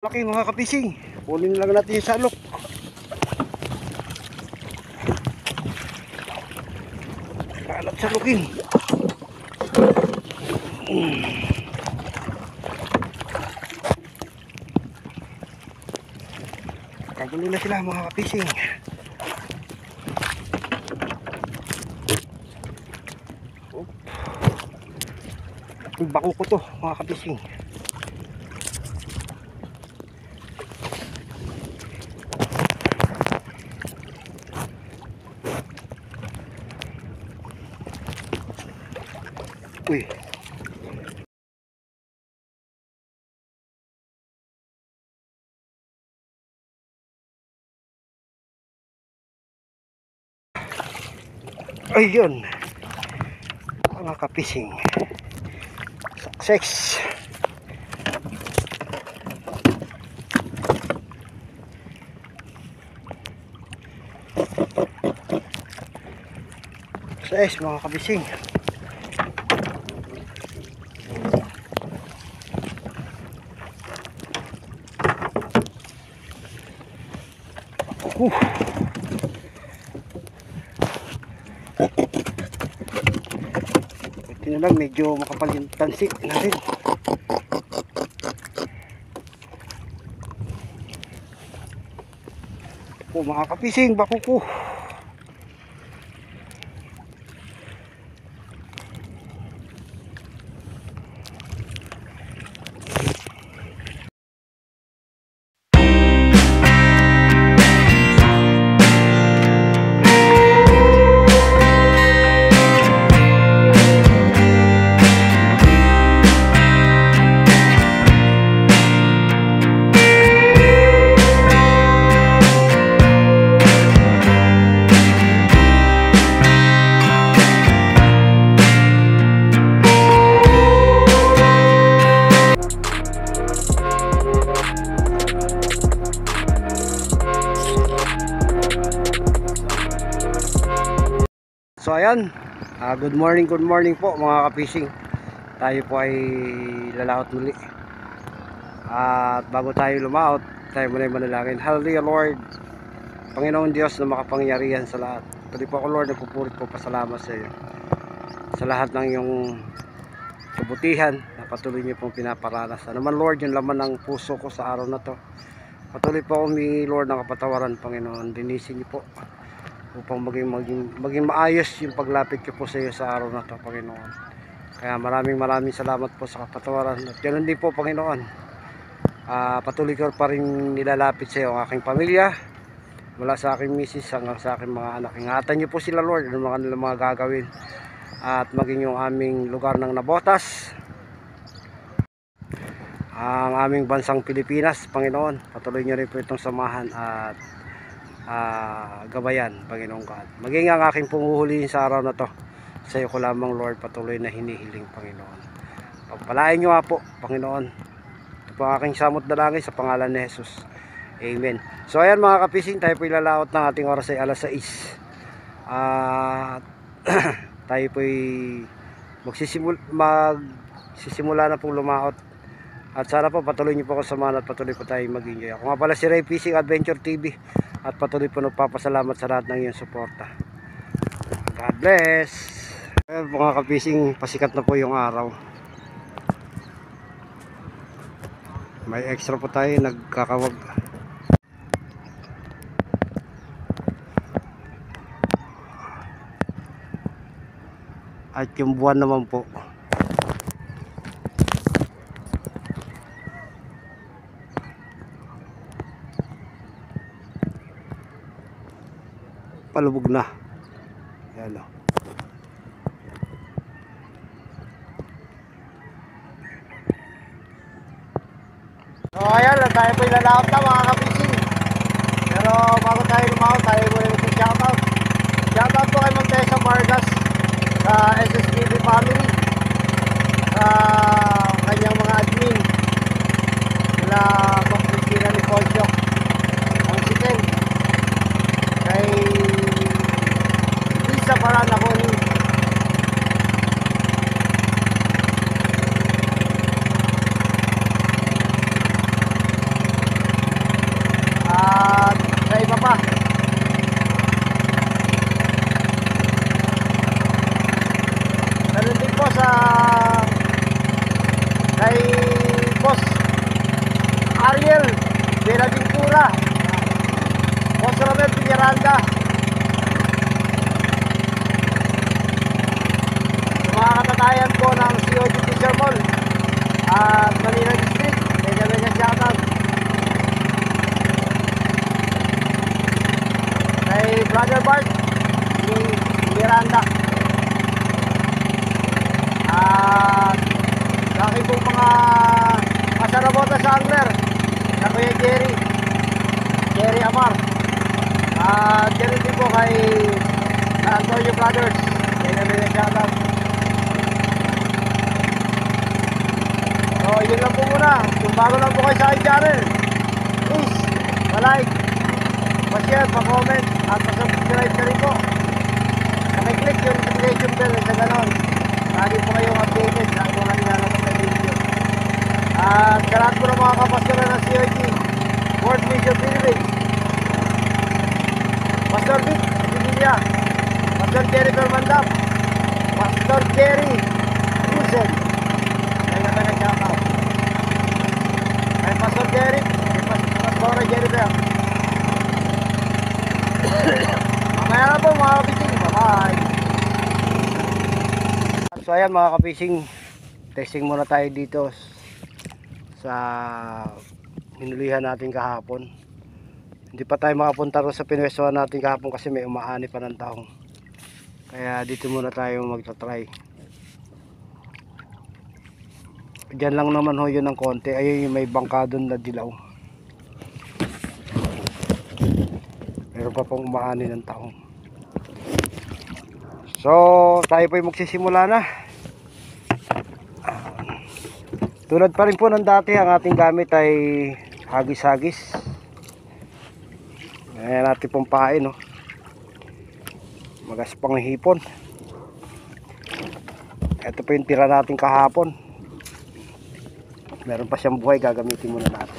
Laki mga kapising. Kunin lang natin yung salok. Kalat salukin. Kagulo na sila mga kapising. Yung bako ko to mga kapising. Uy. Ayun. Mga kapising. Success. Success mga kapising. Ito na lang, medyo makapal yung tansi natin. Mga kapising, bako ko. So ayan, good morning po mga kapising. Tayo po ay lalaot muli. At bago tayo lumaot, tayo muna ay manalangin. Hallelujah Lord, Panginoon Diyos na makapangyarihan sa lahat. Patuloy po ako Lord, nagpupurit po pasalamat sa iyo sa lahat ng iyong kabutihan na patuloy niyo pong pinaparanas. Ano man Lord, yung laman ng puso ko sa araw na to, patuloy po ako humingi Lord ng kapatawaran Panginoon. Linisin niyo po upang maging maayos yung paglapit ko po sa iyo sa araw na to Panginoon. Kaya maraming salamat po sa kapatawaran. At ganoon din po Panginoon, patuloy ko pa rin nilalapit sa iyo ang aking pamilya, mula sa aking misis hanggang sa aking mga anak. Ingatan niyo po sila Lord, ano mga gagawin, at maging yung aming lugar ng nabotas, ang aming bansang Pilipinas Panginoon. Patuloy niyo rin po itong samahan at gabayan Panginoong God. Maging ang aking pumuhulihin sa araw na to, sa iyo ko lamang Lord patuloy na hinihiling Panginoon. Pagpalain niyo nga po Panginoon. Ito po ang aking samot dalangin sa pangalan ni Jesus. Amen. So ayan mga kapising, tayo po ilalaot ng ating oras ay alas 6. Tayo po ay magsisimula na pong lumaot. At sana po patuloy niyo po ako samahan at patuloy po tayo mag-enjoy. Ako nga pala si Ray Fishing Adventure TV at patuloy po nagpapasalamat sa lahat ng iyong suporta. God bless. Ayan mga kapising, pasikat na po yung araw. May extra po tayo nagkakawag. At yung buwan naman po palubog na. Ayan o. So ayan, tayo po ilalaot na mga kapising. Pero bago tayo lumaot, tayo po yung shoutout. Shoutout po kay Montesa Vargas sa SSTV family, sa kanyang mga admin, sila Ma'am Cristina Nicolcio, ang siken, kay Isa Parana ko ni Ariel Benaventura, Boss Romel Piñaranda, mga katatayan po ng COG Fisher Mall at Manila District, mega shoutout kay Brother Bart ni Miranda at sa aking pong mga masarabota sa angler na Kuya Jerry Amar at ganun din po kay Antonio Brothers, mega shoutout. So yun lang po muna. Kung bago lang po kayo sa aking channel, please pa-like, pa-share, pa-comment at pa-subscribe ka rin po. Naki-click yung notification bell sa ganon. Lagi po kayong updated sa mga nilalabas na video. At sa lahat po ng mga kapastora ng COG World Mission Philippines, Pastor Vic Pinilia, Pastor Jerry Bermandap, Pastor Jerry Rusen, shoutout kay Pastor Jerry, kay Pastor Jerry Bell. Mamaya na po mga kapising, bye-bye. So ayan mga kapising, testing muna tayo dito sa hinulihan natin kahapon. Hindi pa tayo makapunta rin sa pinwestuhan natin kahapon kasi may umaani pa ng taong, kaya dito muna tayo magta-try. Diyan lang naman ho yun ng konti. Ayun yung may bangka doon na dilaw. Meron pa pong umaani ng taong. So tayo po yung magsisimula na. Tulad pa rin po ng dati, ang ating gamit ay hagis-hagis. Ayan natin pong pain, no? Magaspang hipon. Ito po yung tira natin kahapon. Meron pa siyang buhay, gagamitin muna natin.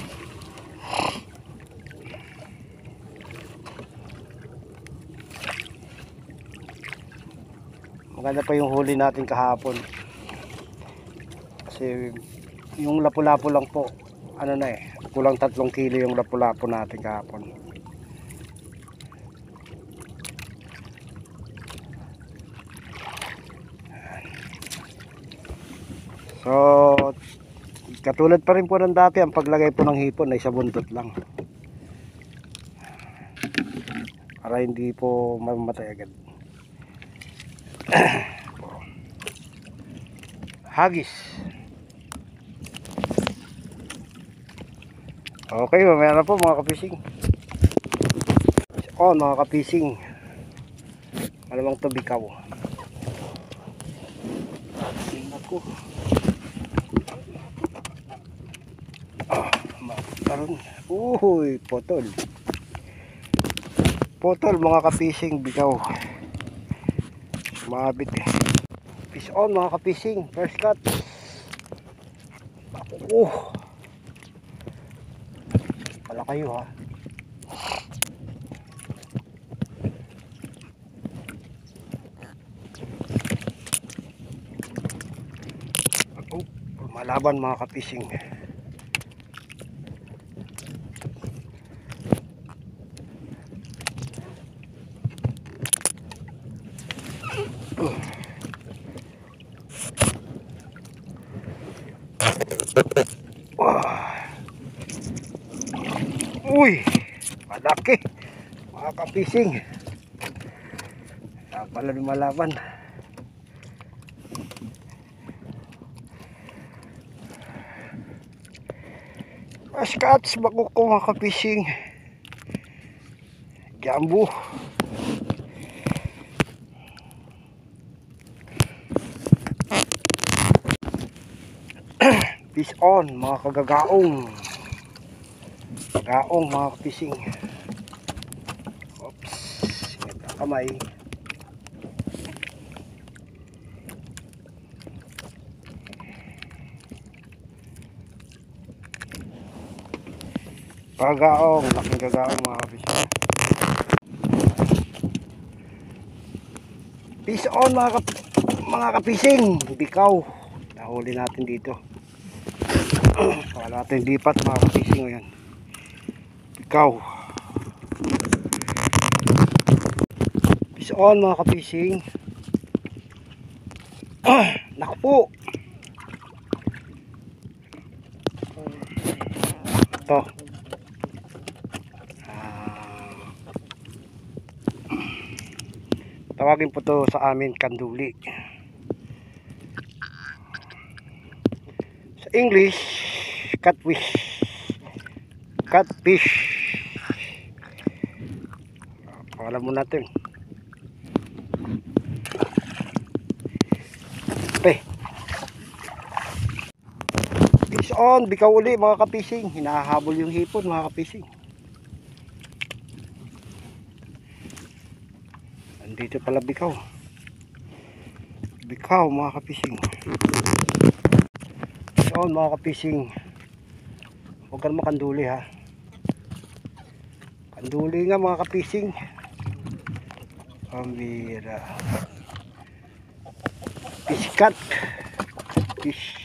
Maganda pa yung huli natin kahapon. Kasi yung lapu-lapu lang po, ano na kulang 3 kilo yung lapu-lapu natin kahapon. So katulad pa rin po ng dati, ang paglagay po ng hipon ay sa bundot lang para hindi po mamatay agad. Hagis. Okay, mamaya na po mga kapising. Oh mga kapising, malamang to bikaw. Ako karon. Uy, potol mga kapising, bikaw. Mabit fish on mga kapising, first cut. Pala kayo ha. Malaban mga kapising. Uy, malaki mga kapising. Pala lumalaban. Askats bako ko mga kapising. Jambu. Fish on mga kagagaong. Gaong mga kapising. Oops, ngita kamay. Kagaong, laking kagaong mga kapising. Fish on mga kapising. Bikaw. Nahuli natin dito. Wala natin lipat mga kapising ngayon. Ikaw. Peace on mga kapising. Naku po. Ito. Tawagin po to sa amin kanduli. Sa English, catfish. Catfish. Pangalan mo natin. Fish on, bikaw uli mga kapising. Hinahabol yung hipon mga kapising. Andito pala bikaw. Bikaw mga kapising. Fish on mga kapising. Huwag ka naman kanduli ha. Kanduli nga mga kapising. Pambira. Piskat. Fish.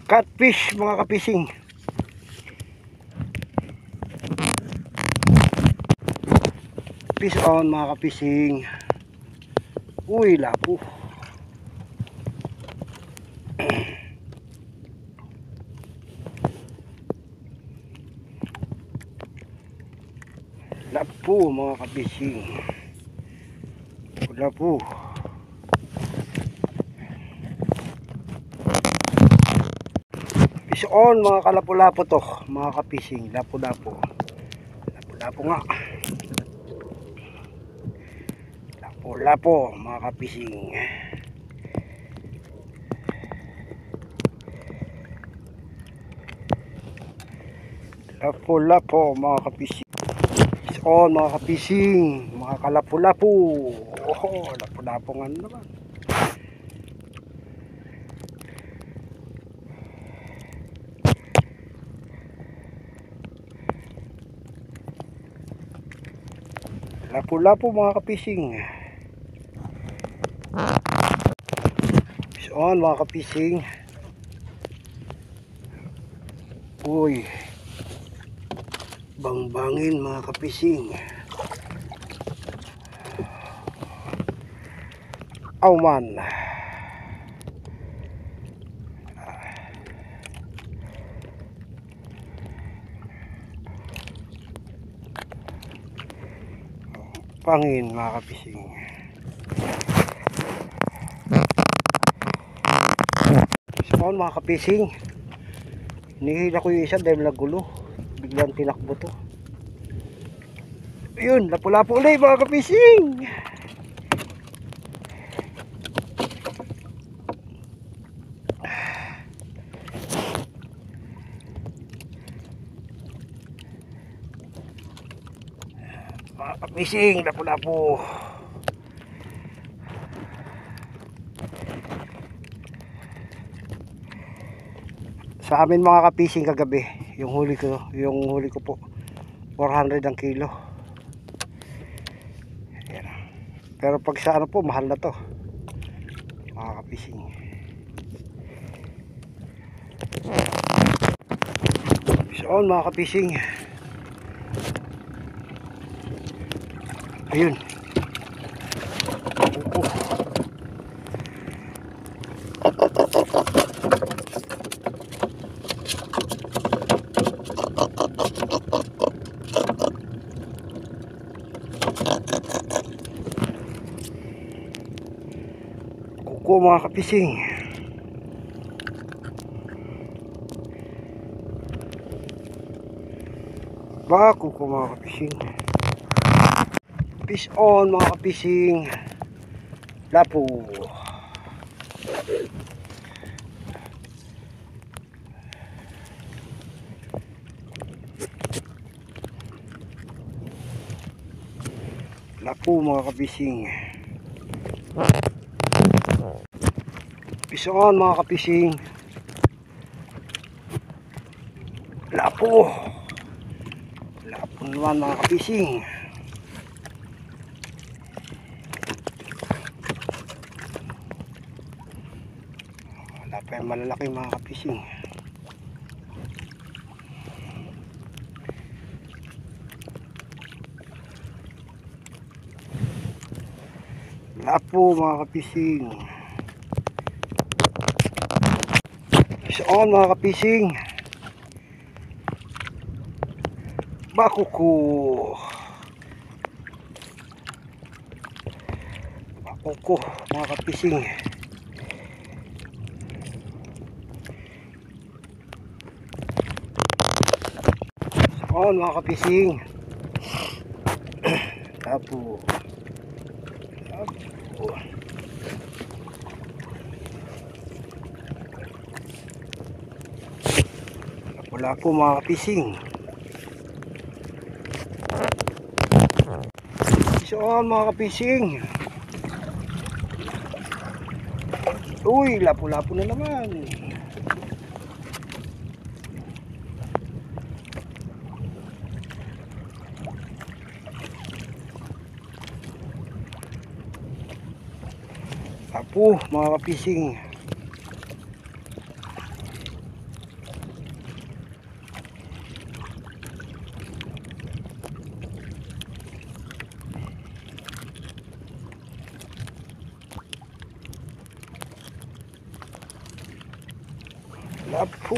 Catfish mga kapising. Fish on mga kapising. Uy, lapo. Lapo mga kapising. Lapo. Fish on mga kalapo-lapo to mga kapising. Lapo-lapo. Lapo-lapo nga. Lapo-lapo mga kapising. Lapo-lapo mga kapising. Fish on mga kapising. Mga kalapo-lapo. Oh, lapo-lapo nga naman. Lapo-lapo mga kapising. Fish on mga kapising. Uy, bangbangin mga kapising. Aw man. Pangin mga kapising. Spawn mga kapising. Nihila ko yung isa dahil nagulo. Biglang tinakbo to. Ayun, lapo-lapo ulit mga kapising. Mga kapising, lapo-lapo. Sa amin mga kapising kagabi, yung huli ko po 400 ang kilo. Ayan. Pero pag sa ano po, mahal na to mga kapising. So mga kapising. Ayun. Kuko mga kapising. Kuko mga kapising. Fish on mga kapising. Lapo. Lapo mga kapising. Fish on mga kapising. Lapo. Lapo naman mga kapising. Lapo yung malalaki mga kapising. Lapo mga kapising. Fish on mga kapising. Bakuko. Bakuko mga kapising. Fish on mga kapising. Lapo. Wala po mga kapising. So mga kapising. Uy, lapo-lapo na naman. Lapo mga kapising. Lapo.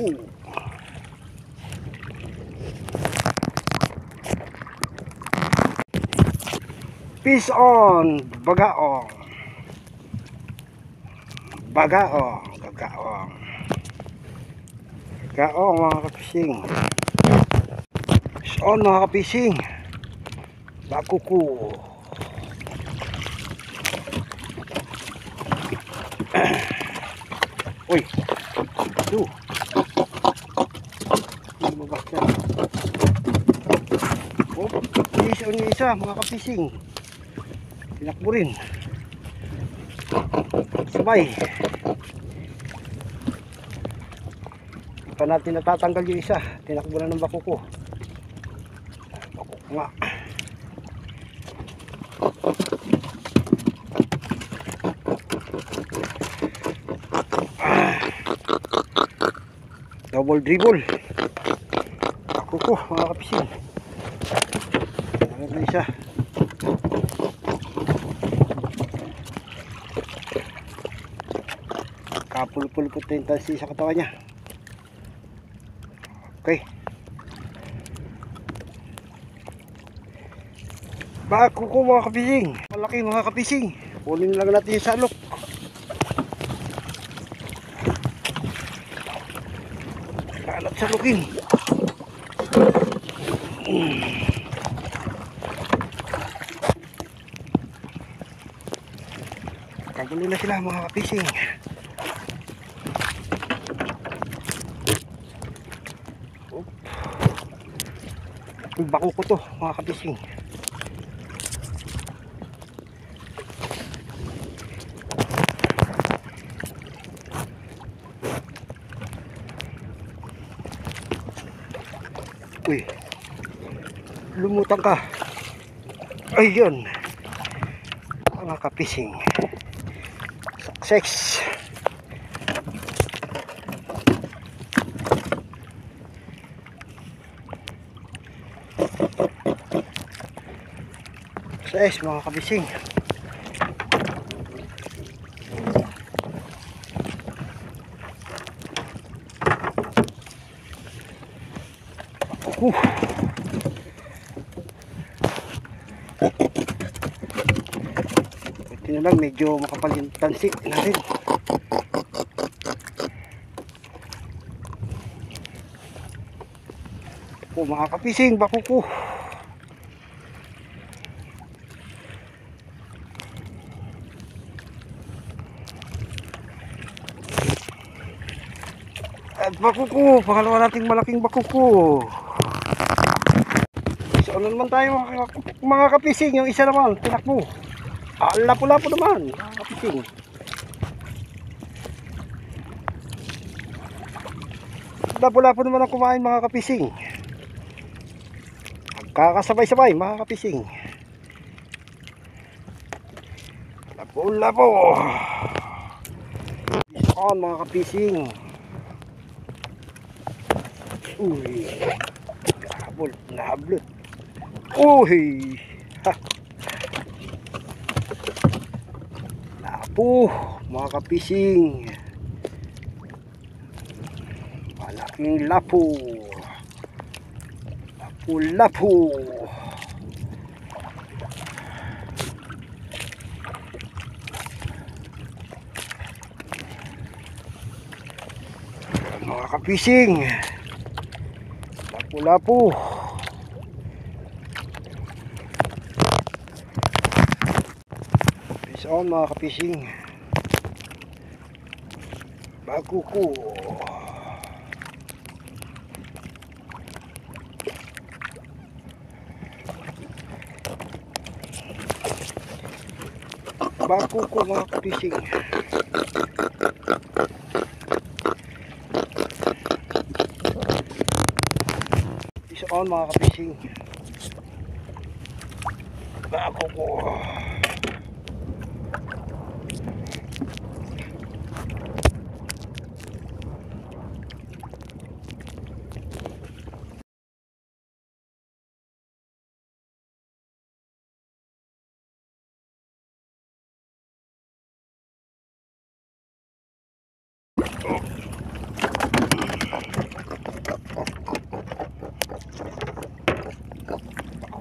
Fish on. Bagaong. Bagaong. Bagaong. Bagaong mga kapising. Fish on mga kapising. Bakuko. Uy. Ito. Lumabas yan. Oh, fish on yung isa mga kapising. Tinakbo rin. Sabay. Hindi pa natin natatanggal yung isa. Tinakbo na ng bakuko. Bakuko nga. Double dribble. Bakuko mga kapising. Ano na isa. Kapul-pulpot na yung tansi sa katawan niya. Okay. Bakuko mga kapising. Malaki mga kapising. Kunin lang natin yung salok. Kalat salukin. Kagulo na sila mga kapising. Bako ko to mga kapising. Uy, lumutang ka. Ayun mga kapising. Success. Success mga kapising. Ito na lang, medyo makapal yung tansik natin. O mga kapising, bakuko. At bakuko, pangalawa nating malaking bakuko. So ano naman tayo mga kapising, yung isa naman, tinakbo. Lapo-lapo naman, mga kapising. lapo-lapo naman ang kumain mga kapising. Magkakasabay-sabay mga kapising. Lapo-lapo. Fish on mga kapising. Uy, nahabol. Uy, ha. Lapo mga kapising. Malaking lapo. Lapo-lapo. Mga kapising, lapo-lapo. Fish on mga kapising. Bakuko. Bakuko mga kapising. Fish on mga kapising. Bakuko.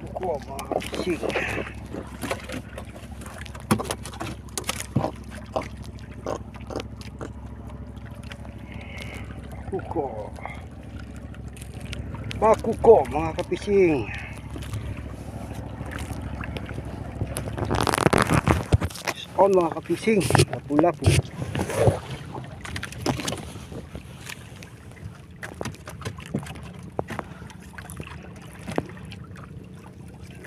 Bakuko mga kapising. Bakuko mga kapising. Fish on mga kapising. Lapu-lapu.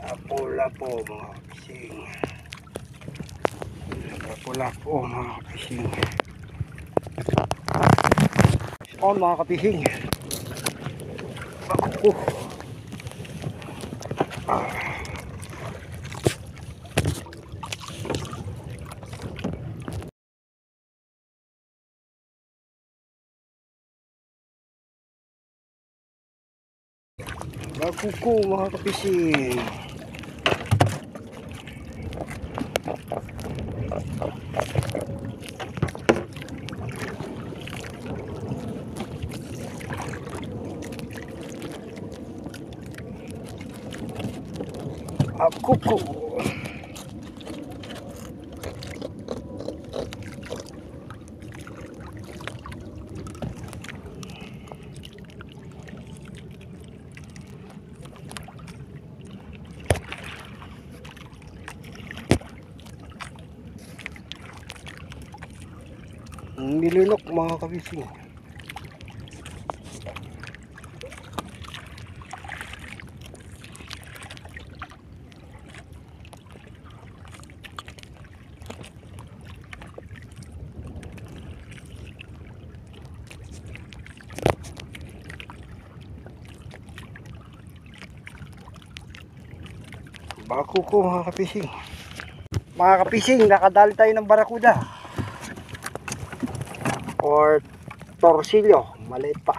Lapu-lapu mga kapising. Lapu-lapu mga kapising. Fish on mga kapising. Bakuko. Bakuko mga kapising. Bakuko. Nilunok mga kapising. Bakuko mga kapising. Mga kapising, nakadali tayo ng barakuda or torsilyo, maliit pa.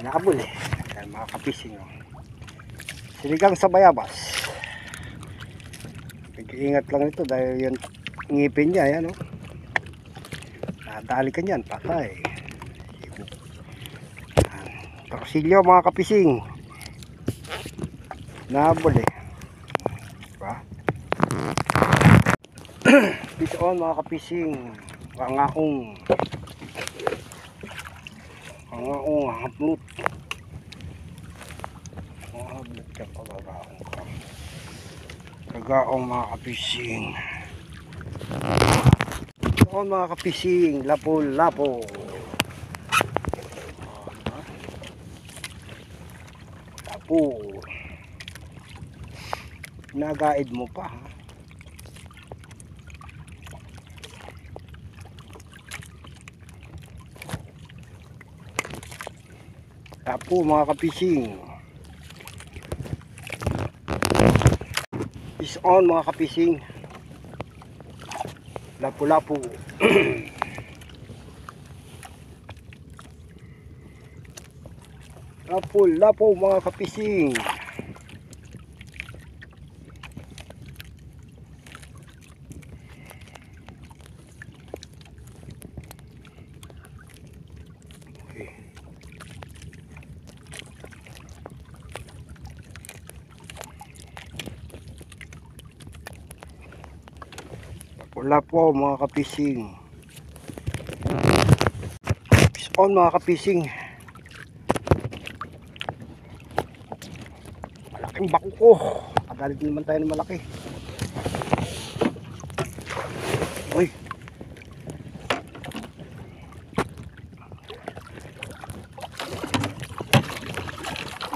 Nakabul eh. Yan, mga kapising. Siligang sa bayabas. Mag-iingat lang ito dahil yung ngipin niya, yan o. Nadali ka niyan, patay. Torsilyo mga kapising. Nakabul eh. Diba? Fish on mga kapising. Pangaong haplut. Haplut ka pa, kagaong ka. Kagaong mga kapising. Fish on mga kapising. Lapo-lapo. Lapo. Nagaid mo pa ha. Lapo mga kapising. Is on mga kapising. Lapu-lapu. Lapu-lapu mga kapising. Okay. Lapu-lapu mga kapising. Is on mga kapising. Malaking bako ko. Kagalit naman tayo ng malaki. Uy.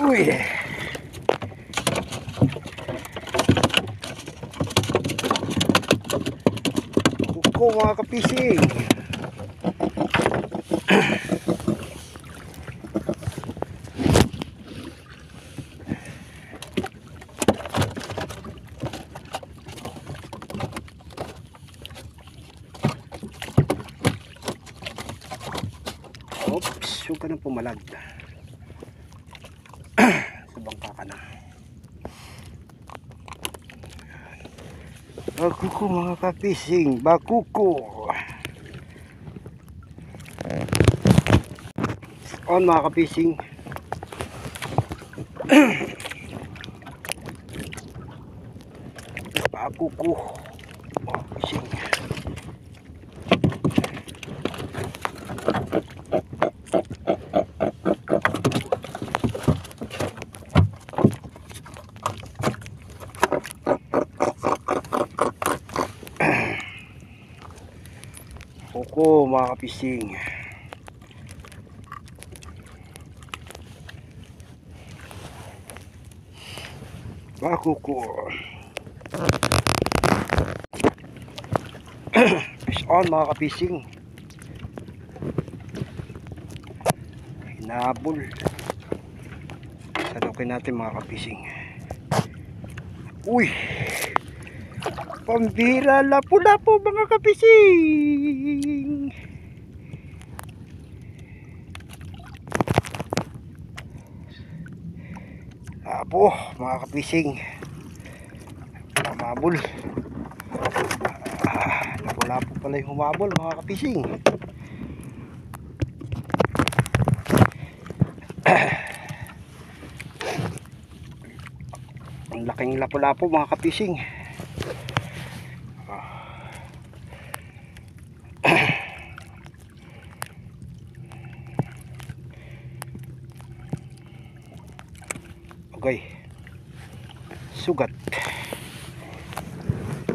Uy. Kuko mga kapising. Oops, huwag ka nang pumalag. Sa bangka ka na. Bakuko mga kapising, bakuko. On mga kapising. Bakuko. Oh, pising. Kuko mga kapising. Bakuko. Fish on mga kapising. Hinabol. Salukin natin mga kapising. Uy, pambira, lapu-lapu mga kapising. Lapo mga kapising. Humabol. Lapu-lapu pala yung humabol mga kapising. Ang laking lapu-lapu mga kapising. Okay, sugat.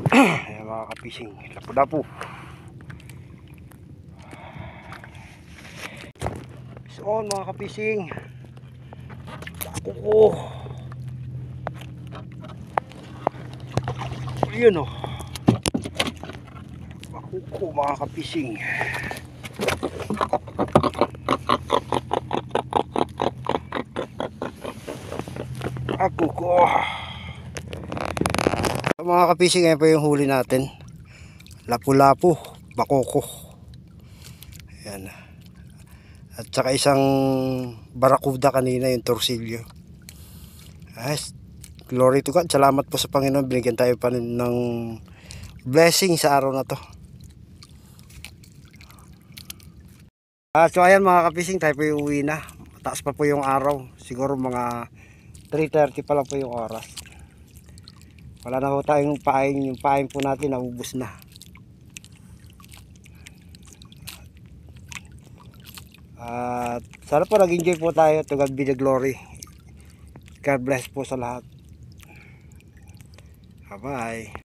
Ayan mga kapising, lapu-lapu. So on mga kapising. Kuko. Yun o. Kuko mga kapising. Kuko. Mga kapising, ngayon po yung huli natin. Lapu-lapu, bakoko. Ayan. At saka isang barakuda kanina, yung torsilyo. Yes. Glory to God. Salamat po sa Panginoon. Binigyan tayo pa ng blessing sa araw na to. So ayan mga kapising, tayo po yung uwi na. Mataas pa po yung araw. Siguro mga 3:30 pa lang po yung oras. Wala na po tayong pain. Yung pain po natin naubos na. At sana po nag-enjoy po tayo. To God be the glory. God bless po sa lahat. Bye bye.